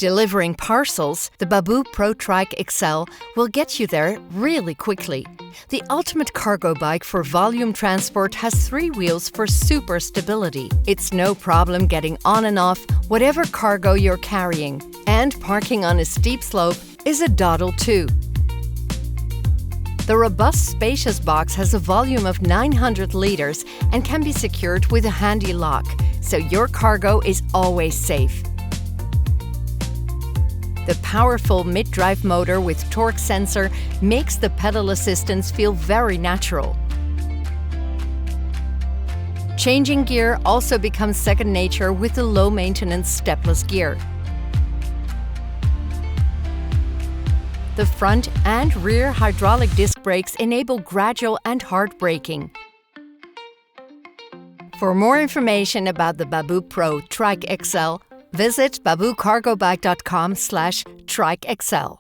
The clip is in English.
Delivering parcels, the Babboe Pro Trike XL will get you there really quickly. The ultimate cargo bike for volume transport has 3 wheels for super stability. It's no problem getting on and off whatever cargo you're carrying. And parking on a steep slope is a doddle too. The robust Spacious Box has a volume of 900 litres and can be secured with a handy lock, so your cargo is always safe. The powerful mid-drive motor with torque sensor makes the pedal assistance feel very natural. Changing gear also becomes second nature with the low-maintenance stepless gear. The front and rear hydraulic disc brakes enable gradual and hard braking. For more information about the Babboe Pro Trike XL, visit babboecargobike.com/trike XL.